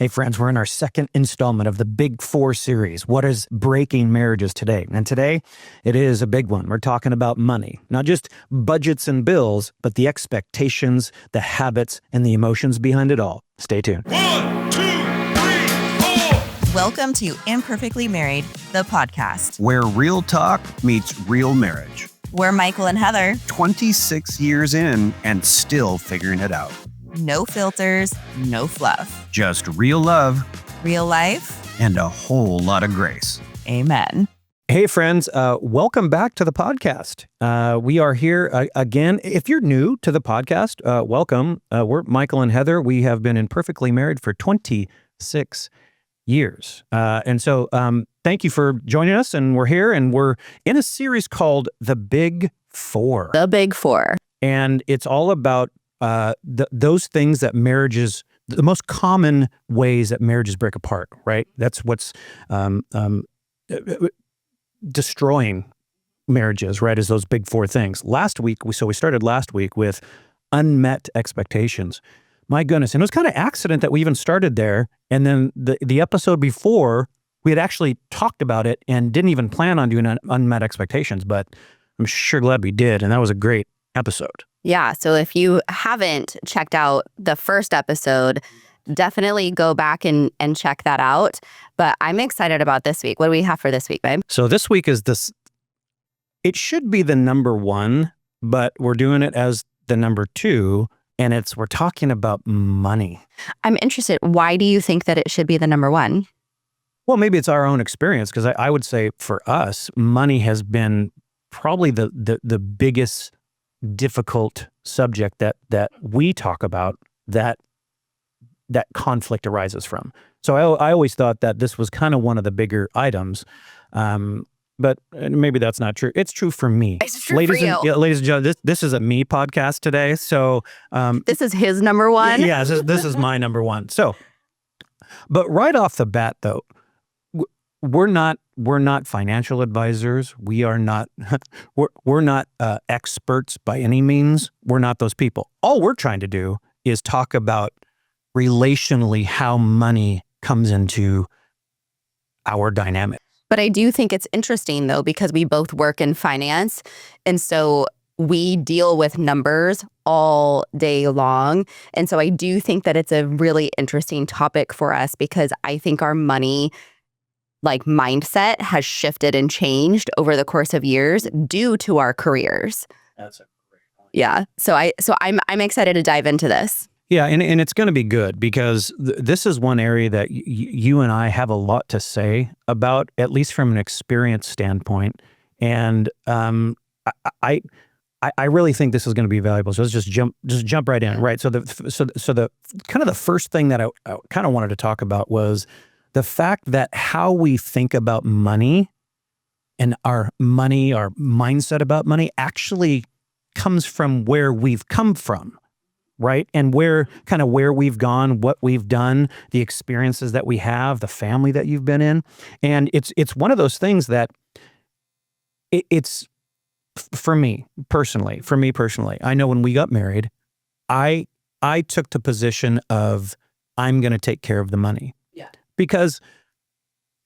Hey friends, we're in our second installment of the Big Four series. What is breaking marriages today? And today, it is a big one. We're talking about money, not just budgets and bills, but the expectations, the habits, and the emotions behind it all. Stay tuned. 1, 2, 3, 4. Welcome to Imperfectly Married the Podcast, where real talk meets real marriage. We're Michael and Heather. 26 years in and still figuring it out. No filters, no fluff. Just real love. Real life. And a whole lot of grace. Amen. Hey friends, welcome back to the podcast. We are here again. If you're new to the podcast, welcome. We're Michael and Heather. We have been imperfectly married for 26 years. And so thank you for joining us. And we're here and we're in a series called The Big Four. The Big Four. And it's all about those things that marriages, the most common ways that marriages break apart, right? That's what's destroying marriages, right? Is those big four things. We started last week with unmet expectations. My goodness. And it was kind of accident that we even started there. And then the episode before, we had actually talked about it and didn't even plan on doing unmet expectations, but I'm sure glad we did. And that was a great episode. Yeah. So if you haven't checked out the first episode, definitely go back and check that out. But I'm excited about this week. What do we have for this week, babe? So this week is it should be the number one, but we're doing it as the number two. And we're talking about money. I'm interested. Why do you think that it should be the number one? Well, maybe it's our own experience, because I would say for us, money has been probably the biggest difficult subject that we talk about that conflict arises from. So I always thought that this was kind of one of the bigger items, but maybe that's not true. It's true for me. It's true for you. Ladies and gentlemen, this is a me podcast today. So this is his number one. Yeah, this is my number one. So, but right off the bat, though, we're not financial advisors. We are not we're not experts by any means. We're not those people. All we're trying to do is talk about relationally how money comes into our dynamic. But I do think it's interesting, though, because we both work in finance. And so we deal with numbers all day long. And so I do think that it's a really interesting topic for us, because I think our money mindset has shifted and changed over the course of years due to our careers. That's a great point. Yeah. So I'm excited to dive into this. Yeah, and it's going to be good, because this is one area that you and I have a lot to say about, at least from an experience standpoint. And I really think this is going to be valuable. So let's just jump right in. Right. So the kind of the first thing that I kind of wanted to talk about was the fact that how we think about money and our mindset about money actually comes from where we've come from, right? And where we've gone, what we've done, the experiences that we have, the family that you've been in. And it's one of those things that it's for me personally, I know when we got married, I took the position of, I'm going to take care of the money. Because,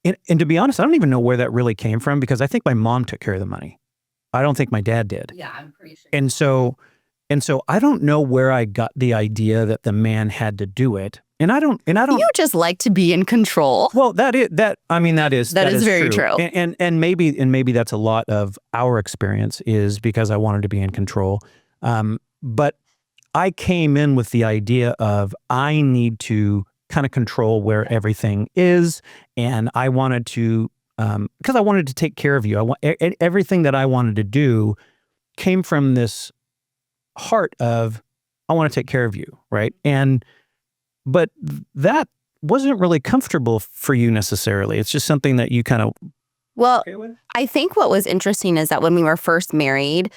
and to be honest, I don't even know where that really came from, because I think my mom took care of the money. I don't think my dad did. Yeah, I'm pretty sure. And so I don't know where I got the idea that the man had to do it. And I don't. You just like to be in control. Well, that is very true. And maybe that's a lot of our experience, is because I wanted to be in control. But I came in with the idea of, I need to kind of control where everything is, and I wanted to, because I wanted to take care of you. Everything that I wanted to do came from this heart of, I want to take care of you, right? But that wasn't really comfortable for you necessarily. It's just something that you kind of okay with? I think what was interesting is that when we were first married,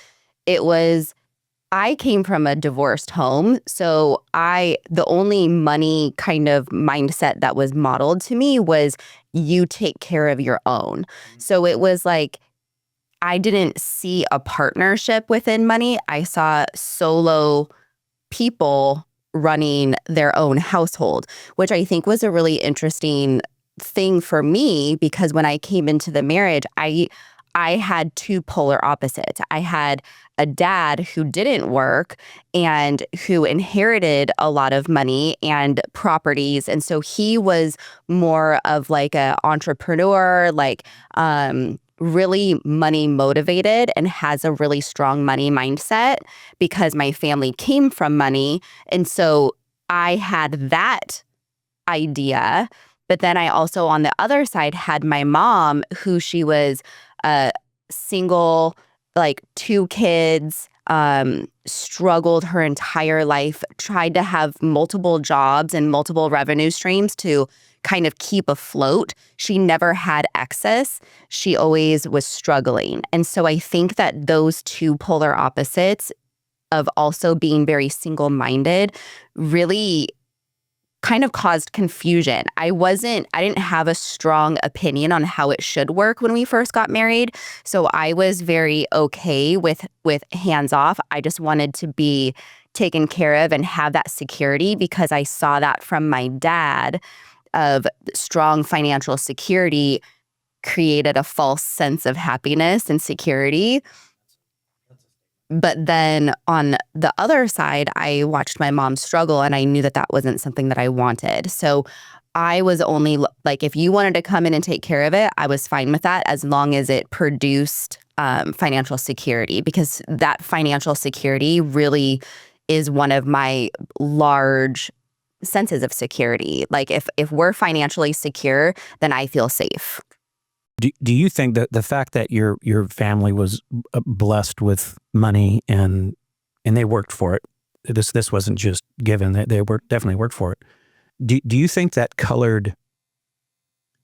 I came from a divorced home. So the only money kind of mindset that was modeled to me was, you take care of your own. So it was like, I didn't see a partnership within money. I saw solo people running their own household, which I think was a really interesting thing for me, because when I came into the marriage, I had two polar opposites. I had a dad who didn't work and who inherited a lot of money and properties. And so he was more of like an entrepreneur, like really money motivated, and has a really strong money mindset because my family came from money. And so I had that idea. But then I also, on the other side, had my mom, who she was single, like 2 kids, struggled her entire life, tried to have multiple jobs and multiple revenue streams to kind of keep afloat. She never had excess. She always was struggling. And so I think that those two polar opposites of also being very single-minded really kind of caused confusion. I didn't have a strong opinion on how it should work when we first got married. So I was very okay with hands off. I just wanted to be taken care of and have that security, because I saw that from my dad, of strong financial security created a false sense of happiness and security. But then on the other side, I watched my mom struggle, and I knew that that wasn't something that I wanted. So I was only like, if you wanted to come in and take care of it, I was fine with that, as long as it produced financial security, because that financial security really is one of my large senses of security. Like if we're financially secure, then I feel safe. Do you think that the fact that your family was blessed with money and they worked for it, this wasn't just given, that they definitely worked for it. Do you think that colored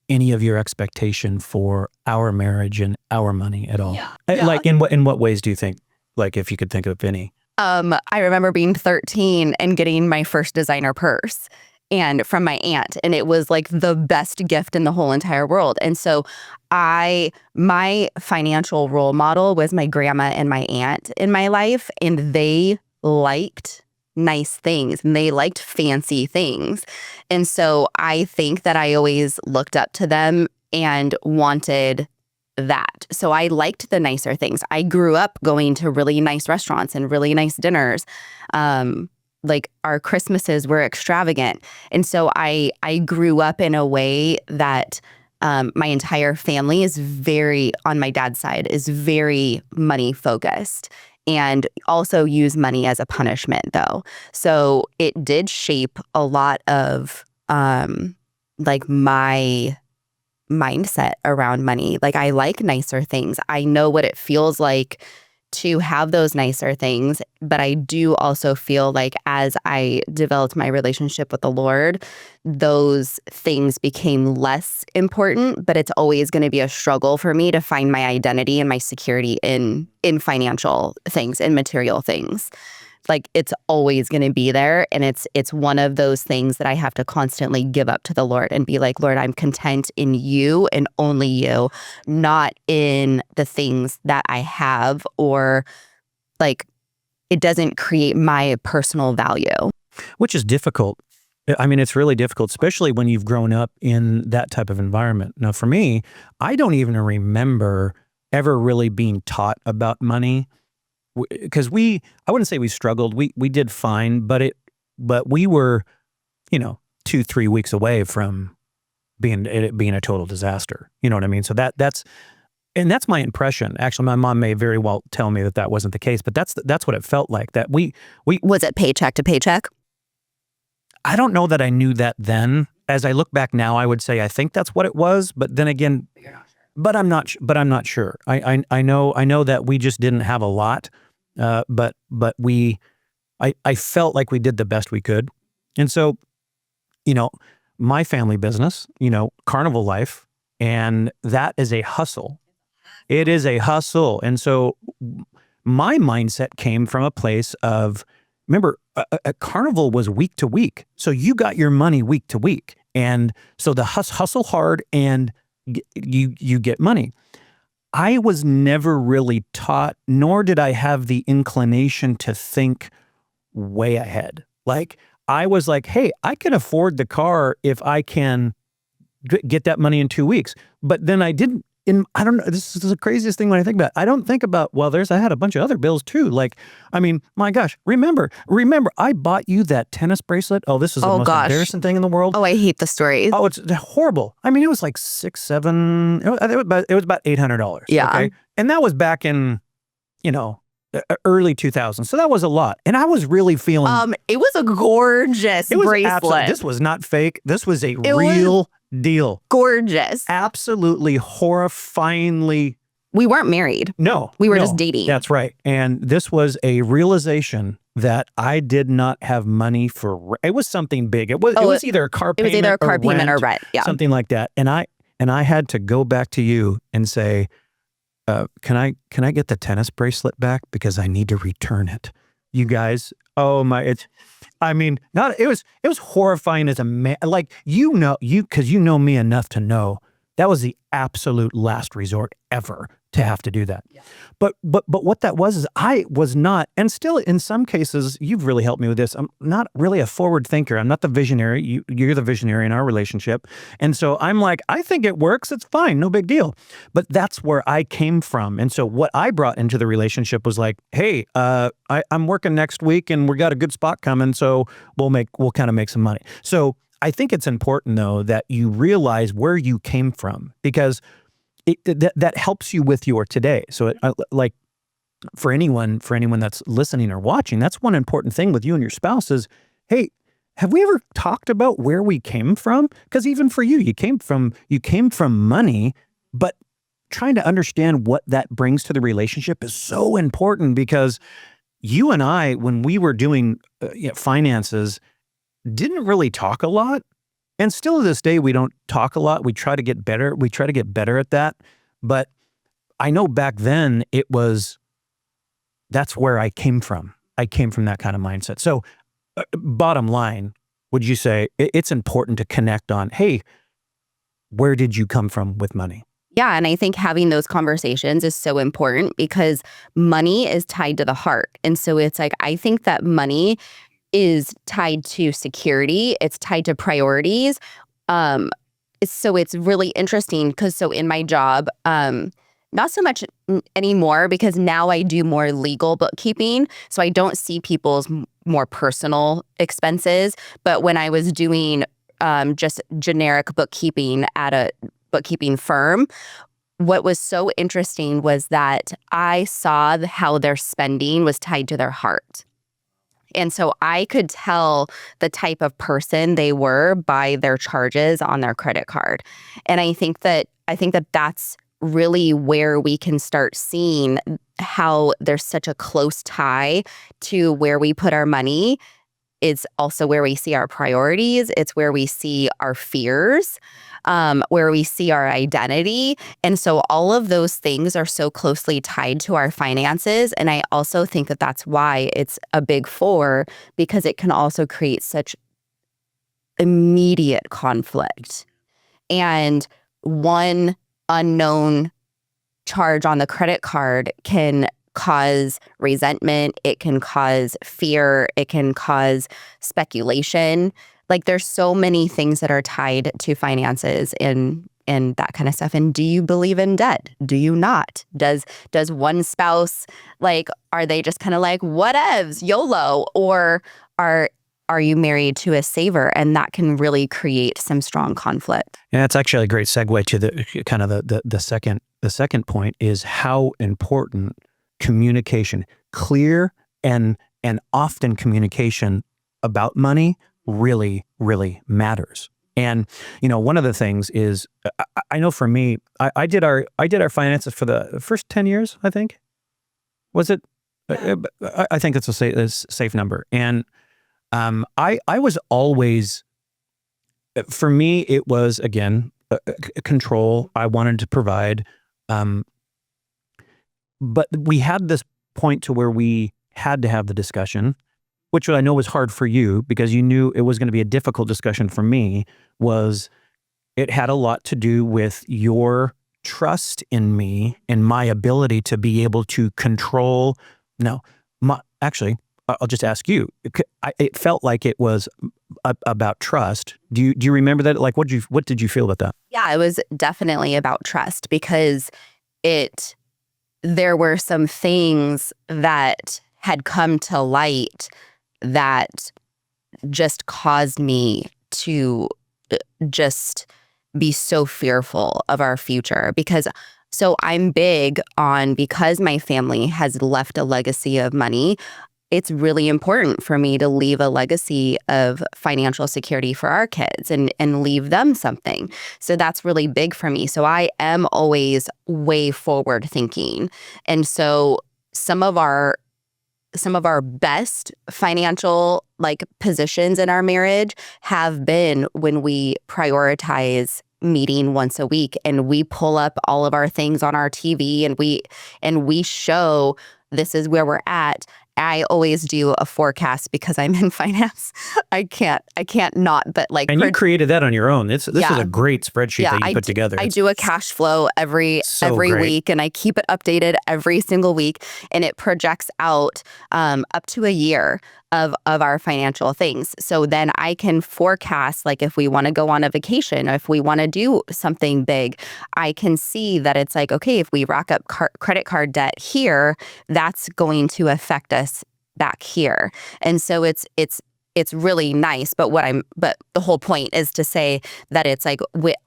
any of your expectation for our marriage and our money at all? Yeah. Like in what ways do you think, like if you could think of any? I remember being 13 and getting my first designer purse, and from my aunt, and it was like the best gift in the whole entire world. And so my financial role model was my grandma and my aunt in my life, and they liked nice things and they liked fancy things. And so I think that I always looked up to them and wanted that. So I liked the nicer things. I grew up going to really nice restaurants and really nice dinners. Like our Christmases were extravagant. And so I grew up in a way that my entire family is on my dad's side, is very money focused, and also use money as a punishment though. So it did shape a lot of like my mindset around money. Like I like nicer things. I know what it feels like to have those nicer things, but I do also feel like as I developed my relationship with the Lord, those things became less important, but it's always going to be a struggle for me to find my identity and my security in financial things and material things. Like it's always going to be there. And it's one of those things that I have to constantly give up to the Lord and be like, Lord, I'm content in you and only you, not in the things that I have, or like it doesn't create my personal value. Which is difficult. I mean, it's really difficult, especially when you've grown up in that type of environment. Now, for me, I don't even remember ever really being taught about money. Because I wouldn't say we struggled. We did fine, but we were, 2-3 weeks away from being a total disaster. You know what I mean? So that's my impression. Actually, my mom may very well tell me that wasn't the case, but that's what it felt like. That we Was it paycheck to paycheck? I don't know that I knew that then. As I look back now, I would say I think that's what it was. But then again, you're not sure. But I'm not sure. I know that we just didn't have a lot. But I felt like we did the best we could. And so, my family business, carnival life, and that is a hustle. It is a hustle. And so my mindset came from a place of, remember, a carnival was week to week. So you got your money week to week. And so the hustle hard and you get money. I was never really taught, nor did I have the inclination to think way ahead. Like I was like, hey, I can afford the car if I can get that money in 2 weeks. But then I didn't. I don't know. This is the craziest thing when I think about it. I don't think about, well, I had a bunch of other bills too. Like, I mean, my gosh, remember, I bought you that tennis bracelet. Oh, this is the most embarrassing thing in the world. Oh, I hate the story. Oh, it's horrible. I mean, it was like it was about $800. Yeah. Okay. And that was back in, early 2000s. So that was a lot. And I was really feeling. It was a gorgeous bracelet. This was not fake. This was a real deal. Gorgeous. Absolutely horrifyingly. We weren't married. No. We were just dating. That's right. And this was a realization that I did not have money for. It was something big. It was either a car payment. It was either a car payment or rent. Yeah. Something like that. And I had to go back to you and say, can I get the tennis bracelet back, because I need to return it. You guys, oh my, it was horrifying as a man. Like, because you know me enough to know that was the absolute last resort ever to have to do that. Yeah. But what that was is I was not, and still in some cases, you've really helped me with this. I'm not really a forward thinker. I'm not the visionary. You're the visionary in our relationship. And so I'm like, I think it works. It's fine. No big deal. But that's where I came from. And so what I brought into the relationship was like, hey, I'm working next week and we got a good spot coming. So we'll kind of make some money. So I think it's important, though, that you realize where you came from, because that helps you with your today. So like for anyone that's listening or watching, that's one important thing with you and your spouse is, hey, have we ever talked about where we came from? Because even for you, you came from money, but trying to understand what that brings to the relationship is so important, because you and I, when we were doing finances, didn't really talk a lot. And still to this day, we don't talk a lot. We try to get better. We try to get better at that. But I know back then that's where I came from. I came from that kind of mindset. So bottom line, would you say it's important to connect on, hey, where did you come from with money? Yeah. And I think having those conversations is so important, because money is tied to the heart. And so it's like, I think that money is tied to security. It's tied to priorities. So it's really interesting, because in my job, not so much anymore, because now I do more legal bookkeeping. So I don't see people's more personal expenses. But when I was doing just generic bookkeeping at a bookkeeping firm, what was so interesting was that I saw how their spending was tied to their heart. And so I could tell the type of person they were by their charges on their credit card. And I think that that's really where we can start seeing how there's such a close tie to where we put our money. It's also where we see our priorities. It's where we see our fears, where we see our identity. And so all of those things are so closely tied to our finances. And I also think that that's why it's a big four, because it can also create such immediate conflict. And one unknown charge on the credit card can cause resentment, it can cause fear, it can cause speculation. Like, there's so many things that are tied to finances and that kind of stuff. And do you believe in debt? Do you not? Does one spouse, like, are they just kind of like, whatevs, YOLO? Or are you married to a saver? And that can really create some strong conflict. And that's actually a great segue to the kind of the second point is how important communication, clear and often communication about money really, really matters. And, one of the things is, I know for me, I did our finances for the first 10 years, I think. Was it? I think it's a safe number. And I was always, for me, it was, again, control. I wanted to provide. But we had this point to where we had to have the discussion, which I know was hard for you because you knew it was going to be a difficult discussion for me. It had a lot to do with your trust in me and my ability to be able to control. No, actually, I'll just ask you. It felt like it was about trust. Do you remember that? Like, what did you feel about that? Yeah, it was definitely about trust because there were some things that had come to light that just caused me to just be so fearful of our future so I'm big on, because my family has left a legacy of money, it's really important for me to leave a legacy of financial security for our kids and leave them something. So that's really big for me. So I am always way forward thinking. And so some of our best financial positions in our marriage have been when we prioritize meeting once a week and we pull up all of our things on our TV and we show this is where we're at. I always do a forecast because I'm in finance. I can't not, but And you created that on your own. This is a great spreadsheet that you put together. I do a cash flow every week, and I keep it updated every single week, and it projects out up to a year of our financial things. So then I can forecast, if we want to go on a vacation, if we want to do something big, I can see that it's okay, if we rack up credit card debt here, that's going to affect us back here. And so it's really nice. But the whole point is to say that it's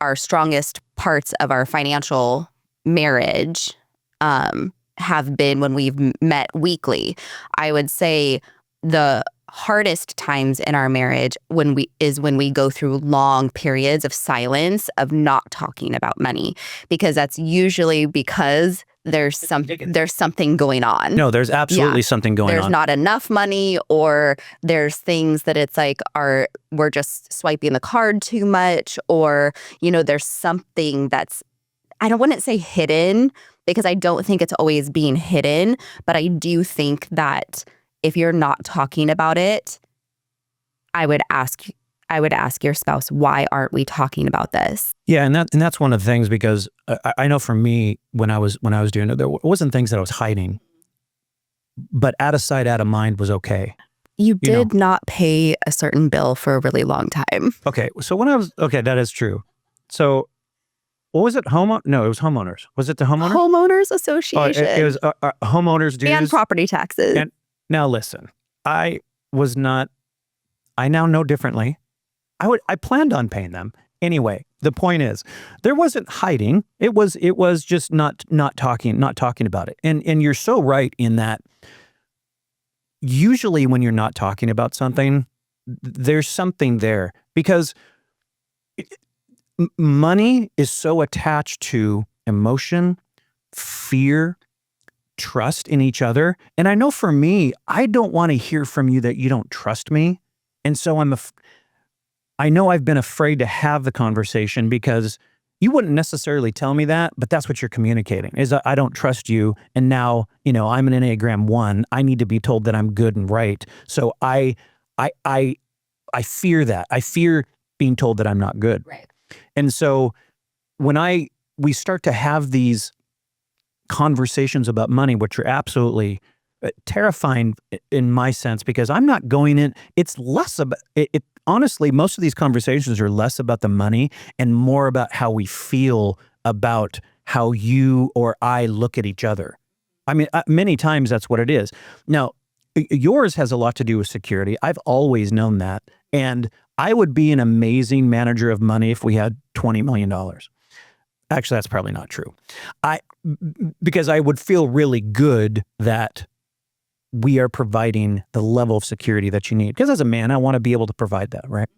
our strongest parts of our financial marriage have been when we've met weekly. I would say the hardest times in our marriage when we go through long periods of silence, of not talking about money, because that's usually because there's something going on. No, there's absolutely something going on. There's not enough money, or there's things that it's we're just swiping the card too much, or there's something that's, I wouldn't say hidden, because I don't think it's always being hidden, but I do think that if you're not talking about it, I would ask your spouse, why aren't we talking about this? Yeah, and that's one of the things, because I know for me, when I was doing it, there wasn't things that I was hiding, but out of sight, out of mind was okay. You did not pay a certain bill for a really long time. Okay, so that is true. So what was it? No, it was homeowners. Was it the homeowners? Homeowners Association. It was homeowners dues. And property taxes. And now listen, I now know differently. I planned on paying them. Anyway, the point is, there wasn't hiding. It was just not talking about it. And you're so right in that usually when you're not talking about something, there's something there, because money is so attached to emotion, fear, trust in each other. And I know for me, I don't want to hear from you that you don't trust me. And so I know I've been afraid to have the conversation, because you wouldn't necessarily tell me that, but that's what you're communicating, is I don't trust you. And now, I'm an Enneagram 1. I need to be told that I'm good and right. So I fear that. I fear being told that I'm not good. Right. And so when we start to have these conversations about money, which are absolutely terrifying in my sense, because I'm not going in, it's less about it. Honestly, most of these conversations are less about the money and more about how we feel about how you or I look at each other. I mean, many times that's what it is. Now, yours has a lot to do with security. I've always known that. And I would be an amazing manager of money if we had $20 million. Actually, that's probably not true. Because I would feel really good that we are providing the level of security that you need. Because as a man, I want to be able to provide that, right?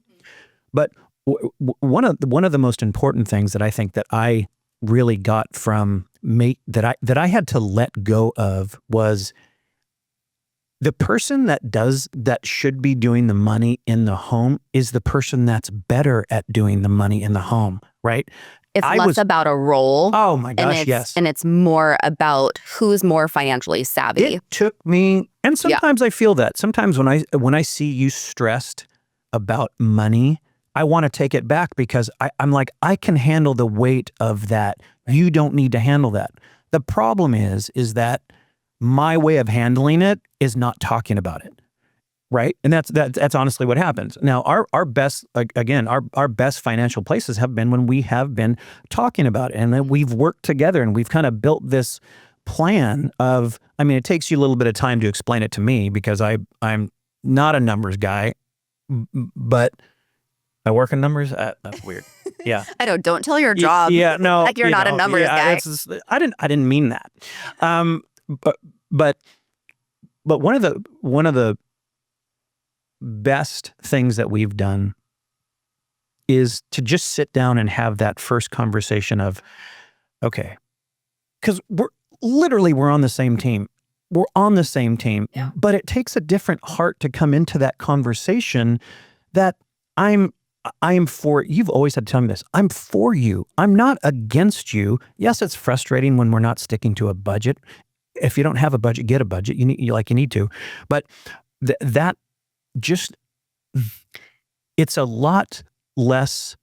But one of the most important things that I think that I really got from that I had to let go of was the person that should be doing the money in the home is the person that's better at doing the money in the home, right? It's less about a role. Oh my gosh, yes. And it's more about who's more financially savvy. It took me, and sometimes I feel that. Sometimes when I see you stressed about money, I want to take it back, because I'm like, I can handle the weight of that. You don't need to handle that. The problem is that my way of handling it is not talking about it. right? And that's honestly what happens. Now, our best, again, our best financial places have been when we have been talking about it, and then we've worked together, and we've kind of built this plan of, I mean, it takes you a little bit of time to explain it to me because I'm not a numbers guy, but I work in numbers. That's weird. Yeah. I don't tell your job. Yeah, no, like you're not a numbers guy. I didn't mean that. But one of the best things that we've done is to just sit down and have that first conversation of, okay, because we're on the same team. We're on the same team, but it takes a different heart to come into that conversation that I am for. You've always had to tell me this. I'm for you. I'm not against you. Yes, it's frustrating when we're not sticking to a budget. If you don't have a budget, get a budget. You need to. But that just, it's a lot less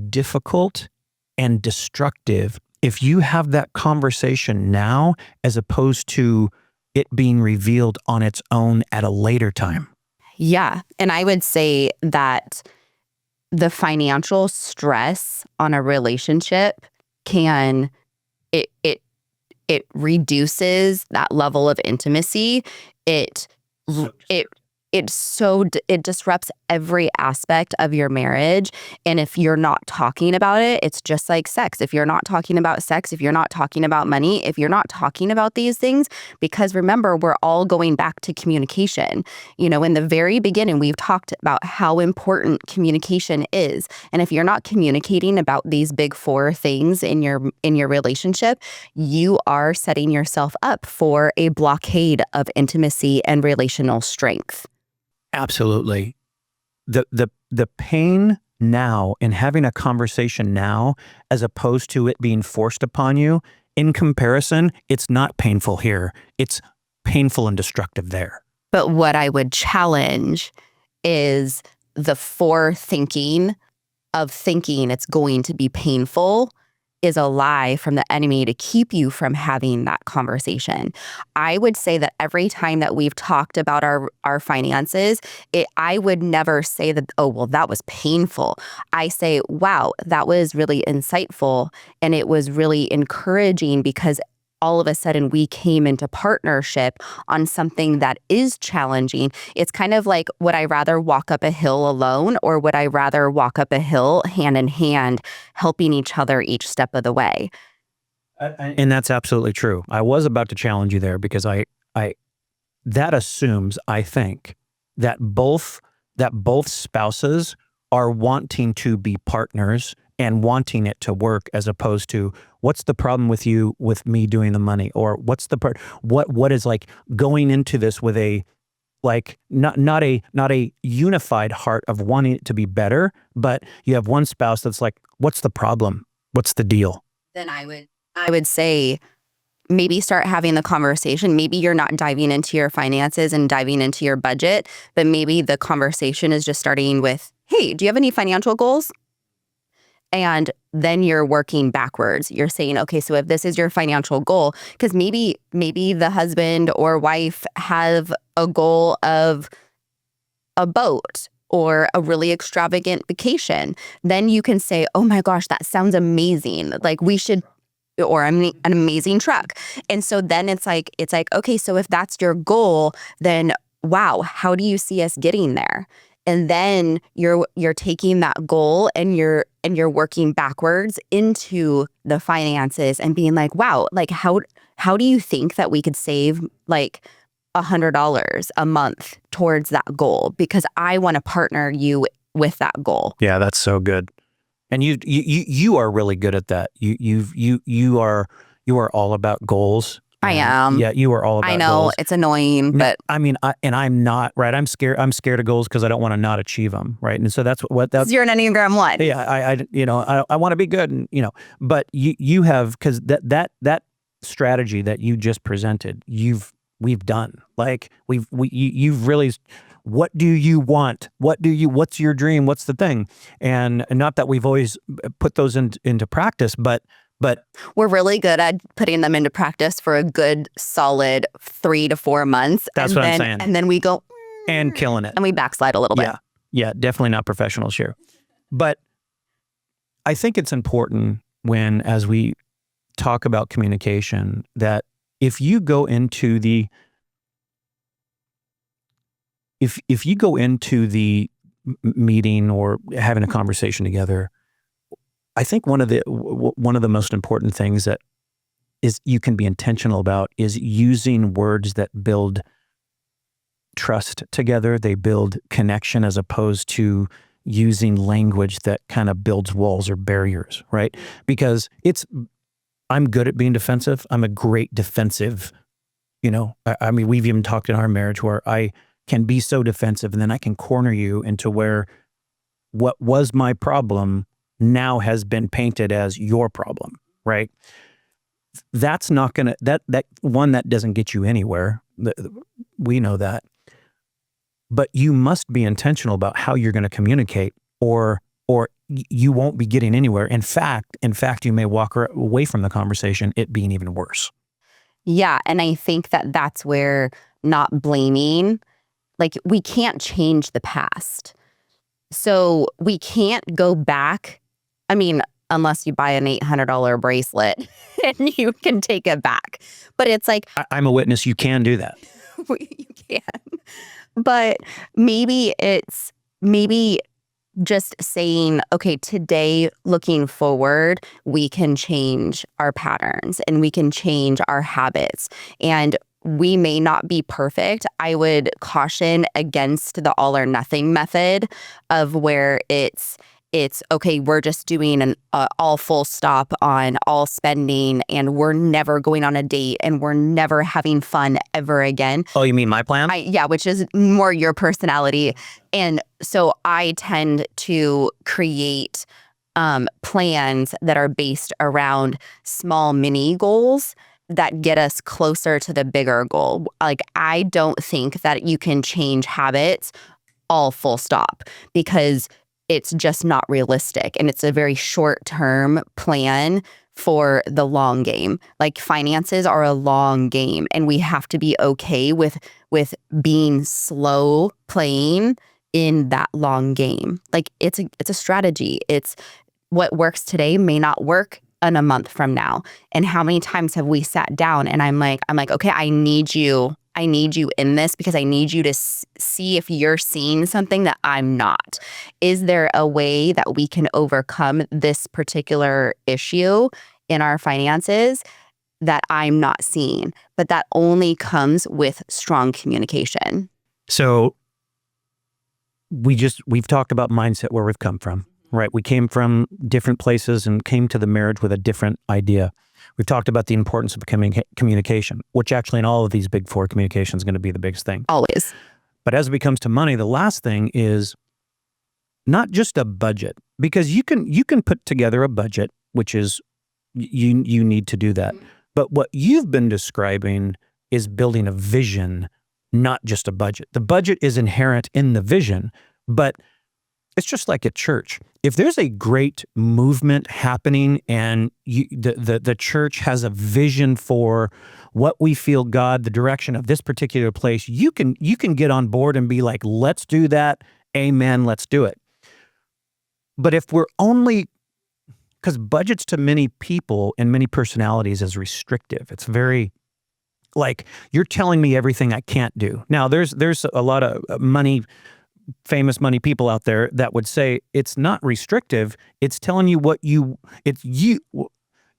difficult and destructive if you have that conversation now as opposed to it being revealed on its own at a later time. Yeah. And I would say that the financial stress on a relationship it reduces that level of intimacy. It disrupts every aspect of your marriage. And if you're not talking about it, it's just like sex. If you're not talking about sex, if you're not talking about money, if you're not talking about these things, because remember, we're all going back to communication. In the very beginning, we've talked about how important communication is. And if you're not communicating about these big four things in your relationship, you are setting yourself up for a blockade of intimacy and relational strength. Absolutely. The pain now in having a conversation now, as opposed to it being forced upon you, in comparison, it's not painful here. It's painful and destructive there. But what I would challenge is the forethinking of thinking it's going to be painful is a lie from the enemy to keep you from having that conversation. I would say that every time that we've talked about our finances, I would never say that, oh, well, that was painful. I say, wow, that was really insightful. And it was really encouraging because all of a sudden we came into partnership on something that is challenging. It's kind of like, would I rather walk up a hill alone, or would I rather walk up a hill hand in hand, helping each other each step of the way? And that's absolutely true. I was about to challenge you there because that assumes, I think, that both spouses are wanting to be partners and wanting it to work, as opposed to, what's the problem with me doing the money, or what's the part, what is like going into this with a, like, not a unified heart of wanting it to be better, but you have one spouse that's like, what's the problem? What's the deal? Then I would say, maybe start having the conversation. Maybe you're not diving into your finances and diving into your budget, but maybe the conversation is just starting with, hey, do you have any financial goals? And then you're working backwards. You're saying, okay, so if this is your financial goal, because maybe the husband or wife have a goal of a boat or a really extravagant vacation, then you can say, oh my gosh, that sounds amazing. Like we should, or an amazing truck. And so then it's like, okay, so if that's your goal, then wow, how do you see us getting there? And then you're taking that goal and you're working backwards into the finances and being like, wow, like how do you think that we could save like $100 a month towards that goal? Because I want to partner you with that goal. Yeah, that's so good. And you are really good at that. You are all about goals. I am. Yeah, you are all about goals. I know, it's annoying, but I mean, I'm not, right? I'm scared of goals because I don't want to not achieve them, right? And so that's you're an Enneagram 1. Yeah, I want to be good, and but you have, because that strategy that you just presented, we've done. Like you've really, what do you want? What's your dream? What's the thing? And not that we've always put those into practice, but we're really good at putting them into practice for a good solid 3 to 4 months. That's what I'm saying. And then we go, and killing it. And we backslide a little bit. Yeah, definitely not professional share. But I think it's important as we talk about communication, that if you go into the meeting or having a conversation together, I think one of the most important things that is you can be intentional about is using words that build trust together. They build connection, as opposed to using language that kind of builds walls or barriers, right? Because I'm good at being defensive. I'm a great defensive, I mean, we've even talked in our marriage where I can be so defensive, and then I can corner you into where what was my problem now has been painted as your problem, right? That's not gonna, that doesn't get you anywhere. We know that. But you must be intentional about how you're going to communicate, or you won't be getting anywhere. In fact, you may walk away from the conversation, it being even worse. Yeah, and I think that that's where not blaming, like, we can't change the past. So we can't go back. I mean, unless you buy an $800 bracelet and you can take it back. But it's like, I'm a witness. You can do that. you can. But maybe just saying, okay, today, looking forward, we can change our patterns and we can change our habits. And we may not be perfect. I would caution against the all or nothing method of where it's okay, we're just doing an all full stop on all spending, and we're never going on a date, and we're never having fun ever again. Oh, you mean my plan? Yeah, which is more your personality. And so I tend to create plans that are based around small mini goals that get us closer to the bigger goal. Like, I don't think that you can change habits all full stop, because it's just not realistic. And it's a very short-term plan for the long game. Like, finances are a long game, and we have to be okay with being slow playing in that long game. Like, it's a strategy. It's what works today may not work in a month from now. And how many times have we sat down and I'm like, okay, I need you in this, because I need you to see if you're seeing something that I'm not. Is there a way that we can overcome this particular issue in our finances that I'm not seeing? But that only comes with strong communication. So we've talked about mindset, where we've come from, right? We came from different places and came to the marriage with a different idea. We've talked about the importance of communication, which actually in all of these big four, communication is going to be the biggest thing. Always. But as it comes to money, the last thing is not just a budget, because you can put together a budget, which is you need to do that. But what you've been describing is building a vision, not just a budget. The budget is inherent in the vision, but it's just like at church. If there's a great movement happening and the church has a vision for what we feel God, the direction of this particular place, you can get on board and be like, let's do that. Amen. Let's do it. But if we're only, because budgets to many people and many personalities is restrictive. It's very like, you're telling me everything I can't do. Now there's a lot of famous money people out there that would say it's not restrictive. It's telling you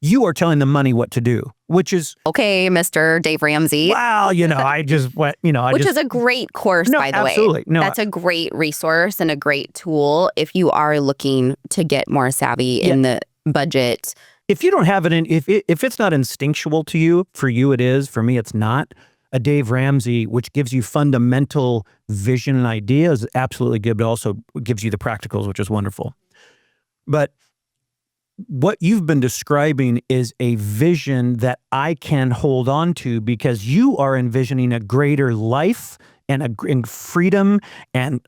you are telling the money what to do, which is okay, Mr. Dave Ramsey. Wow, I just went, which is a great course, by the absolutely. way. No, that's a great resource and a great tool if you are looking to get more savvy in the budget. If you don't have it if it's not instinctual to you, for you it is, for me it's not. A Dave Ramsey, which gives you fundamental vision and ideas, absolutely good, but also gives you the practicals, which is wonderful. But what you've been describing is a vision that I can hold on to, because you are envisioning a greater life and freedom and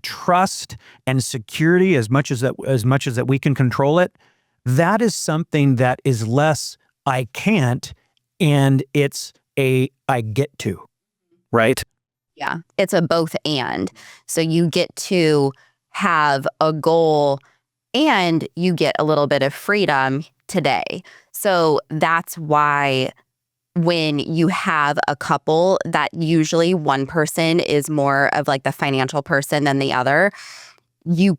trust and security as much as that we can control it. That is something that is less I can't, and it's I get to, right? Yeah, it's a both and. So you get to have a goal and you get a little bit of freedom today. So that's why when you have a couple that usually one person is more of like the financial person than the other, you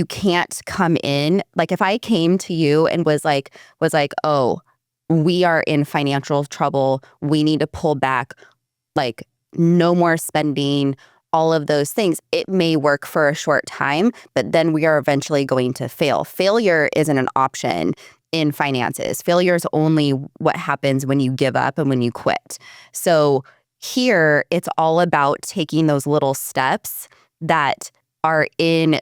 can't come in. Like if I came to you and was like, oh, we are in financial trouble, we need to pull back, like no more spending, all of those things, it may work for a short time, but then we are eventually going to fail. Failure isn't an option in finances. Failure is only what happens when you give up and when you quit. So here, it's all about taking those little steps that are in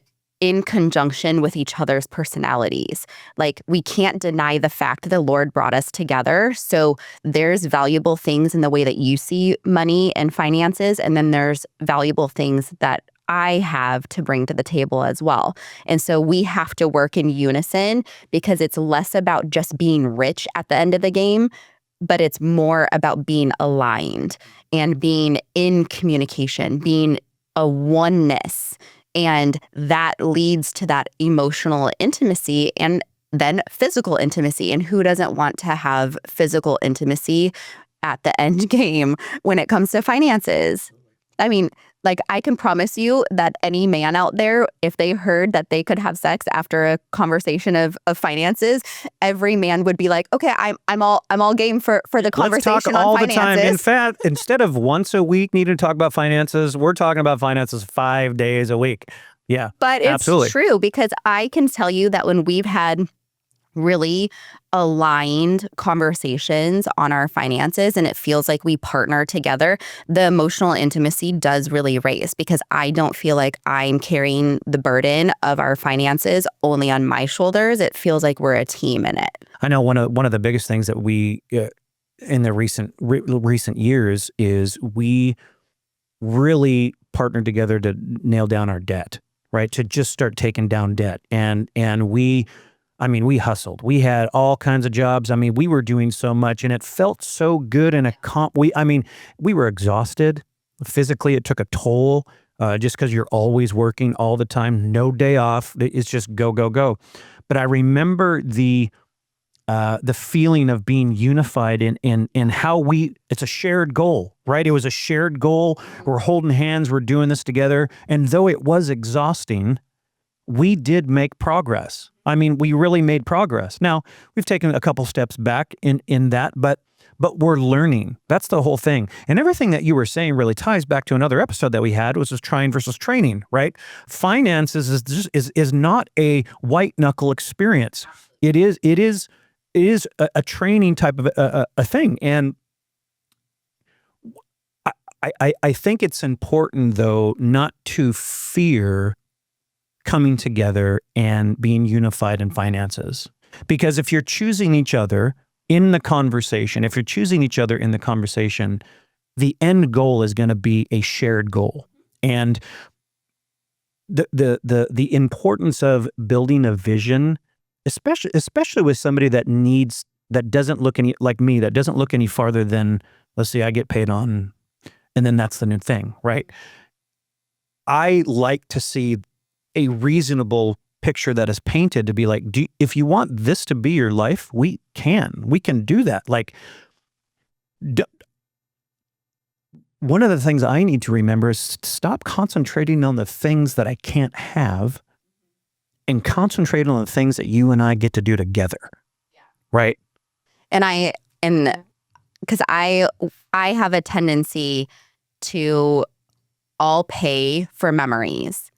conjunction with each other's personalities. Like we can't deny the fact that the Lord brought us together. So there's valuable things in the way that you see money and finances, and then there's valuable things that I have to bring to the table as well. And so we have to work in unison because it's less about just being rich at the end of the game, but it's more about being aligned and being in communication, being a oneness. And that leads to that emotional intimacy and then physical intimacy. And who doesn't want to have physical intimacy at the end game when it comes to finances? I mean, like I can promise you that any man out there, if they heard that they could have sex after a conversation of finances, every man would be like, okay, I'm all game for the conversation Let's talk on all finances. the time. In fact, instead of once a week needing to talk about finances, we're talking about finances 5 days a week. Yeah, but it's absolutely true because I can tell you that when we've had really aligned conversations on our finances and it feels like we partner together, the emotional intimacy does really raise because I don't feel like I'm carrying the burden of our finances only on my shoulders. It feels like we're a team in it. I know one of the biggest things that we in the recent years is we really partnered together to nail down our debt, right? To just start taking down debt, and we hustled. We had all kinds of jobs. I mean, we were doing so much, and it felt so good. And we were exhausted physically. It took a toll just because you're always working all the time, no day off. It's just go, go, go. But I remember the feeling of being unified in how it's a shared goal, right? It was a shared goal. We're holding hands. We're doing this together. And though it was exhausting, we did make progress. I mean, we really made progress. Now, we've taken a couple steps back in that, but we're learning. That's the whole thing. And everything that you were saying really ties back to another episode that we had, which was trying versus training, right? Finances is not a white knuckle experience. It is a training type of a thing. And I think it's important, though, not to fear coming together and being unified in finances. Because if you're choosing each other in the conversation, the end goal is going to be a shared goal. And the importance of building a vision, especially with somebody that doesn't look any farther than, let's see, I get paid on, and then that's the new thing, right? I like to see a reasonable picture that is painted to be like, if you want this to be your life, we can do that. Like, one of the things I need to remember is stop concentrating on the things that I can't have and concentrate on the things that you and I get to do together. Yeah. Right. And because I have a tendency to all pay for memories.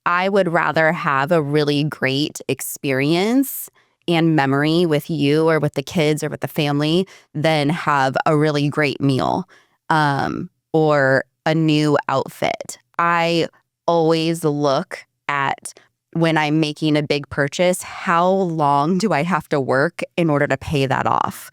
I would rather have a really great experience and memory with you or with the kids or with the family than have a really great meal or a new outfit. I always look at, when I'm making a big purchase, how long do I have to work in order to pay that off?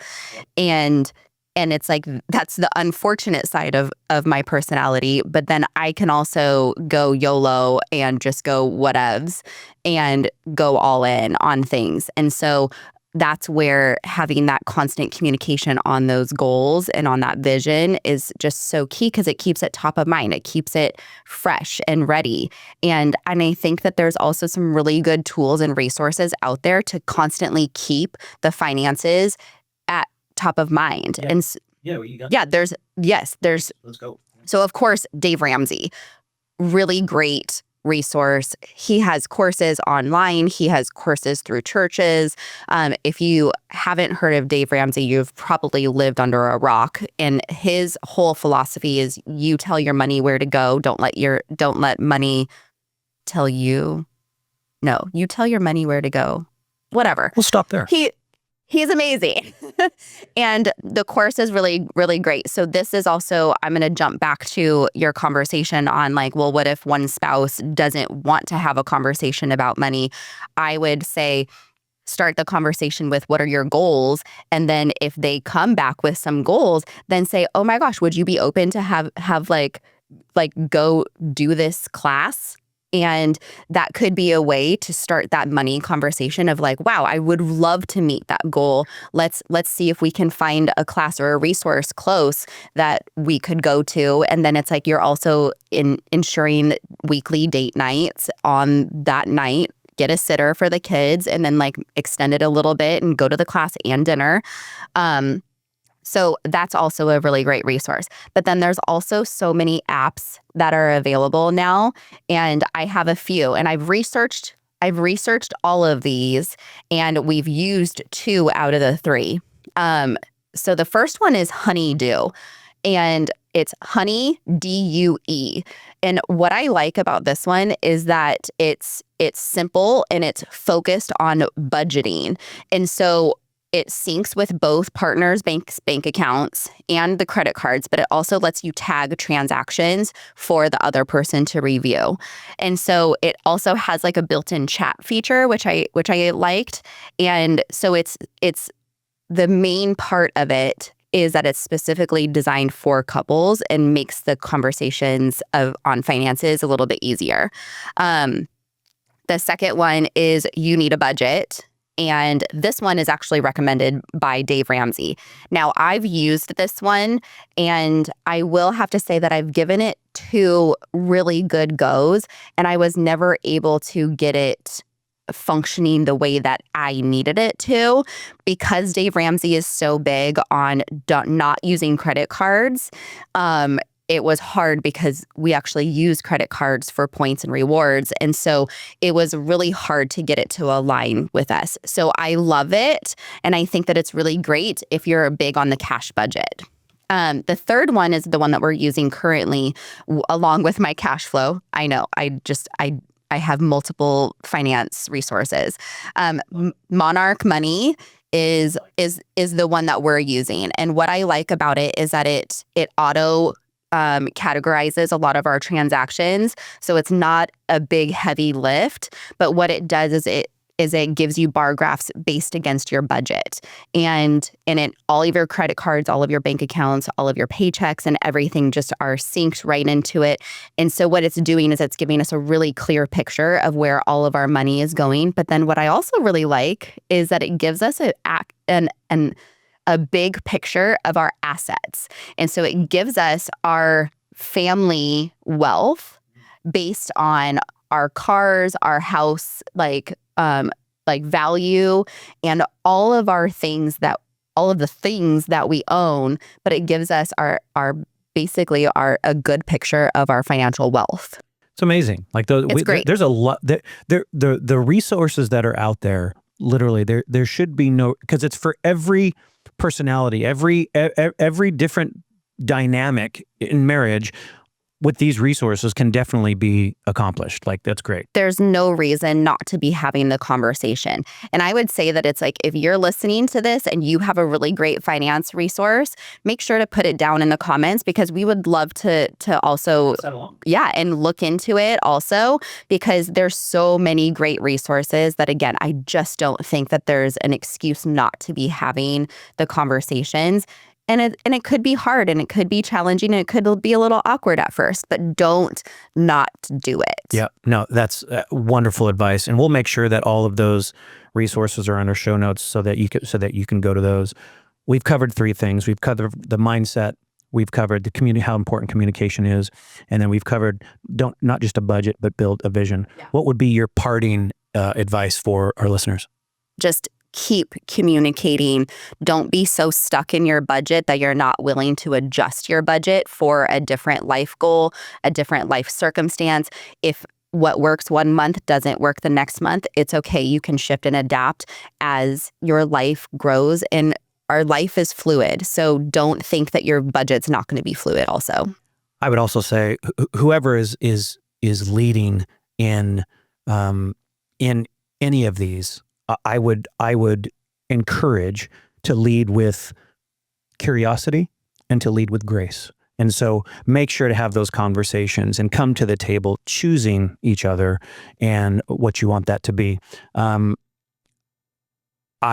And it's like, that's the unfortunate side of my personality. But then I can also go YOLO and just go whatevs and go all in on things. And so that's where having that constant communication on those goals and on that vision is just so key, because it keeps it top of mind. It keeps it fresh and ready. And I think that there's also some really good tools and resources out there to constantly keep the finances at top of mind. Yeah. And there's Let's go. so of course, Dave Ramsey, really great resource. He has courses online. He has courses through churches. If you haven't heard of Dave Ramsey, you've probably lived under a rock. And his whole philosophy is you tell your money where to go. Don't let money tell you. No, you tell your money where to go. Whatever. We'll stop there. He's amazing. And the course is really, really great. So this is also, I'm going to jump back to your conversation on like, well, what if one spouse doesn't want to have a conversation about money? I would say start the conversation with what are your goals? And then if they come back with some goals, then say, oh my gosh, would you be open to have like go do this class? And that could be a way to start that money conversation of like, wow, I would love to meet that goal. Let's see if we can find a class or a resource close that we could go to. And then it's like you're also ensuring weekly date nights on that night. Get a sitter for the kids and then like extend it a little bit and go to the class and dinner. So that's also a really great resource. But then there's also so many apps that are available now. And I have a few, and I've researched all of these, and we've used 2 out of the 3. So the first one is Honeydew, and it's Honey, DUE. And what I like about this one is that it's simple and it's focused on budgeting. And so it syncs with both partners' bank accounts and the credit cards, but it also lets you tag transactions for the other person to review. And so it also has like a built-in chat feature, which I liked. And so it's the main part of it is that it's specifically designed for couples and makes the conversations on finances a little bit easier. The second one is You Need a Budget. And this one is actually recommended by Dave Ramsey. Now, I've used this one, and I will have to say that I've given it 2 really good goes, and I was never able to get it functioning the way that I needed it to, because Dave Ramsey is so big on not using credit cards. It was hard because we actually use credit cards for points and rewards. And so it was really hard to get it to align with us. So I love it. And I think that it's really great if you're big on the cash budget. The third one is the one that we're using currently along with my cash flow. I know, I have multiple finance resources. Monarch Money is the one that we're using. And what I like about it is that it auto categorizes a lot of our transactions. So it's not a big, heavy lift, but what it does is it gives you bar graphs based against your budget. And in it, all of your credit cards, all of your bank accounts, all of your paychecks and everything just are synced right into it. And so what it's doing is it's giving us a really clear picture of where all of our money is going. But then what I also really like is that it gives us a big picture of our assets. And so it gives us our family wealth based on our cars, our house, like value, and all of the things that we own, but it gives us basically a good picture of our financial wealth. It's amazing. Like great. There's a lot. The resources that are out there. Literally, there should be no, because it's for every personality, every different dynamic in marriage. With these resources can definitely be accomplished. Like, that's great. There's no reason not to be having the conversation. And I would say that it's like, if you're listening to this and you have a really great finance resource, make sure to put it down in the comments, because we would love to also, and look into it also, because there's so many great resources that, again, I just don't think that there's an excuse not to be having the conversations. And it could be hard and it could be challenging and it could be a little awkward at first, but don't not do it. Yeah, no, that's wonderful advice. And we'll make sure that all of those resources are under show notes so that you can go to those. We've covered 3 things. We've covered the mindset. We've covered the how important communication is. And then we've covered not just a budget, but build a vision. Yeah. What would be your parting advice for our listeners? Just keep communicating. Don't be so stuck in your budget that you're not willing to adjust your budget for a different life goal, a different life circumstance. If what works one month doesn't work the next month, it's okay. You can shift and adapt as your life grows, and our life is fluid. So don't think that your budget's not going to be fluid also. I would also say whoever is leading in any of these, I would encourage to lead with curiosity and to lead with grace. And so make sure to have those conversations and come to the table choosing each other and what you want that to be. I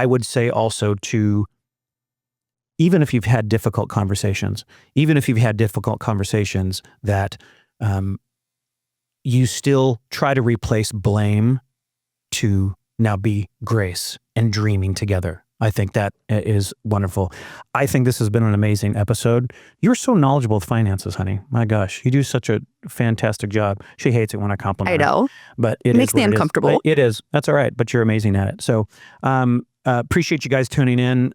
would say also to, even if you've had difficult conversations, that you still try to replace blame to now be grace and dreaming together. I think that is wonderful. I think this has been an amazing episode. You're so knowledgeable with finances, honey. My gosh, you do such a fantastic job. She hates it when I compliment her. I know. But it makes me uncomfortable. It is. That's all right, but you're amazing at it. So appreciate you guys tuning in.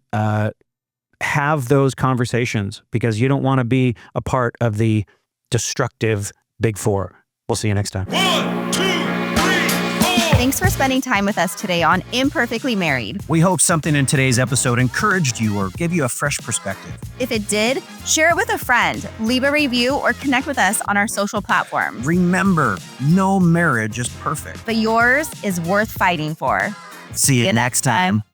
Have those conversations because you don't want to be a part of the destructive Big Four. We'll see you next time. 1, 2, 3, 4. Thanks for spending time with us today on Imperfectly Married. We hope something in today's episode encouraged you or gave you a fresh perspective. If it did, share it with a friend, leave a review, or connect with us on our social platforms. Remember, no marriage is perfect. But yours is worth fighting for. See you next time.